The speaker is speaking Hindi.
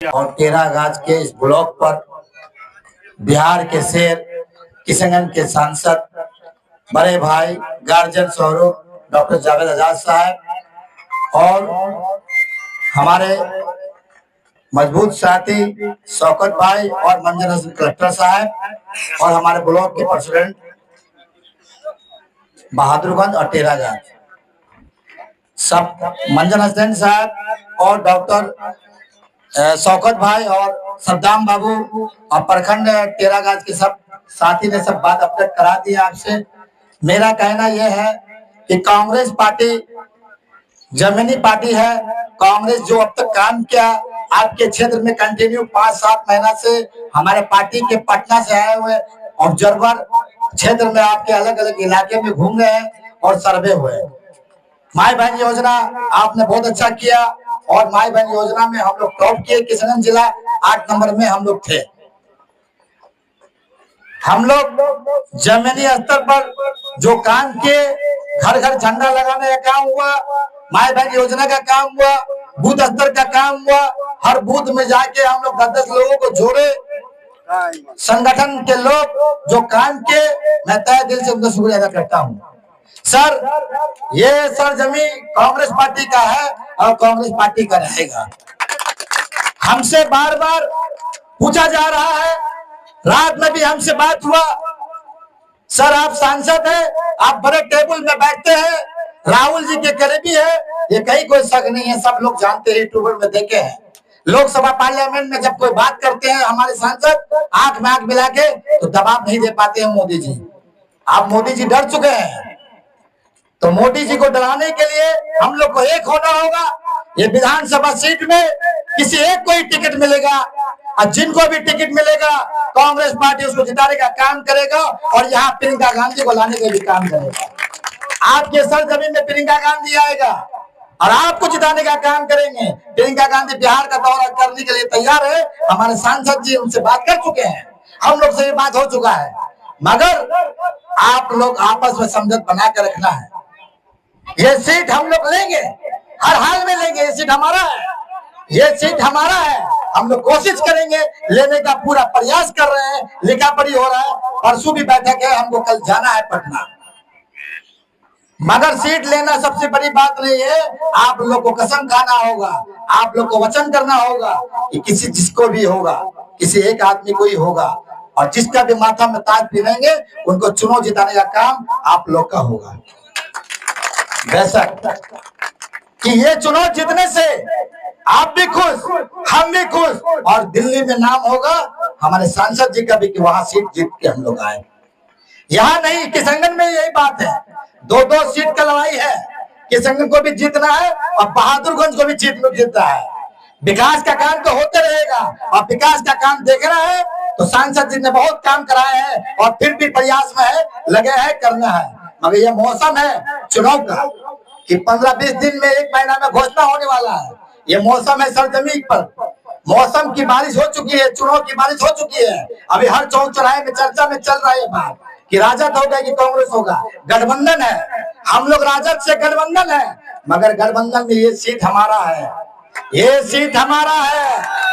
और तेरागाज के इस ब्लॉक पर बिहार के शेर, किशनगंज के सांसद, बड़े भाई गार्जियन स्वरूप डॉक्टर जावेद आजाद साहब और हमारे मजबूत साथी शौकत भाई और मंजर हसन कलेक्टर साहब और हमारे ब्लॉक के प्रेसिडेंट बहादुरगंज और तेरागाज सब, मंजर हसन साहब और डॉक्टर शौकत भाई और सद्दाम बाबू और प्रखंड तेरागाज के सब साथी ने सब बात अपडेट करा दी आपसे। मेरा कहना यह है कि कांग्रेस पार्टी जमीनी पार्टी है। कांग्रेस जो अब तक काम किया आपके क्षेत्र में कंटिन्यू 5-7 महीना से हमारे पार्टी के पटना से आए हुए ऑब्जर्वर क्षेत्र में आपके अलग अलग इलाके में घूम रहे हैं और सर्वे हुए। माई बहन योजना आपने बहुत अच्छा किया और माई बहन योजना में हम लोग टॉप किए। किशनगंज जिला 8 नंबर में हम लोग थे। हम लोग जमीनी स्तर पर जो काम किए, घर घर झंडा लगाने का काम हुआ, माई बहन योजना का काम हुआ, बूथ स्तर का काम हुआ। हर बूथ में जाके हम लोग 10-10 लोगों को जोड़े। संगठन के लोग जो काम किए, मैं तहे दिल से उनका शुक्रिया अदा करता हूँ। सर, ये सरजमीन कांग्रेस पार्टी का है और कांग्रेस पार्टी का रहेगा। हमसे बार बार पूछा जा रहा है, रात में भी हमसे बात हुआ, सर आप सांसद हैं, आप बड़े टेबल में बैठते हैं, राहुल जी के करीबी है, ये कहीं कोई शक नहीं है, सब लोग जानते हैं, यूट्यूबर में देखे हैं। लोकसभा पार्लियामेंट में जब कोई बात करते हैं हमारे सांसद, आंख में आंख मिला के तो दबाव नहीं दे पाते हैं मोदी जी। आप मोदी जी डर चुके हैं, तो मोदी जी को डराने के लिए हम लोग को एक होना होगा। ये विधानसभा सीट में किसी एक को ही टिकट मिलेगा और जिनको भी टिकट मिलेगा कांग्रेस पार्टी उसको जिताने का काम करेगा और यहाँ प्रियंका गांधी को लाने का भी काम करेगा। आपके सरजमीन में प्रियंका गांधी आएगा और आपको जिताने का काम करेंगे। प्रियंका गांधी बिहार का दौरा करने के लिए तैयार है। हमारे सांसद जी उनसे बात कर चुके हैं, हम लोग से भी बात हो चुका है, मगर आप लोग आपस में समझौता बना कर रखना है। ये सीट हम लोग लेंगे, हर हाल में लेंगे। ये सीट हमारा है, ये सीट हमारा है। हम लोग कोशिश करेंगे, लेने का पूरा प्रयास कर रहे हैं। लिखा पढ़ी हो रहा है, परसों भी बैठक है, हमको कल जाना है पटना। मगर सीट लेना सबसे बड़ी बात नहीं है। आप लोग को कसम खाना होगा, आप लोग को वचन करना होगा कि किसी जिसको भी होगा, किसी एक आदमी को ही होगा और जिसका भी माथा में ताज पहनेंगे उनको चुनाव जिताने का काम आप लोग का होगा। बेशक कि ये चुनाव जीतने से आप भी खुश, हम भी खुश और दिल्ली में नाम होगा हमारे सांसद जी का भी कि वहां सीट जीत के हम लोग आए। यहाँ नहीं, किशनगंज में यही बात है। 2-2 सीट का लड़ाई है। किशनगंज को भी जीतना है और बहादुरगंज को भी जीतना है। विकास का काम तो होते रहेगा और विकास का काम देखना है तो सांसद जी ने बहुत काम कराए हैं और फिर भी प्रयास में है, लगे हैं, करना है। मगर ये मौसम है चुनाव का कि 15-20 दिन में, 1 महीना में घोषणा होने वाला है। ये मौसम है सरजमीन पर, मौसम की बारिश हो चुकी है, चुनाव की बारिश हो चुकी है। अभी हर चौक चौराहे में चर्चा में चल रहा है बात कि राजद होगा कि कांग्रेस होगा। गठबंधन है, हम लोग राजद से गठबंधन है, मगर गठबंधन में ये सीट हमारा है, ये सीट हमारा है।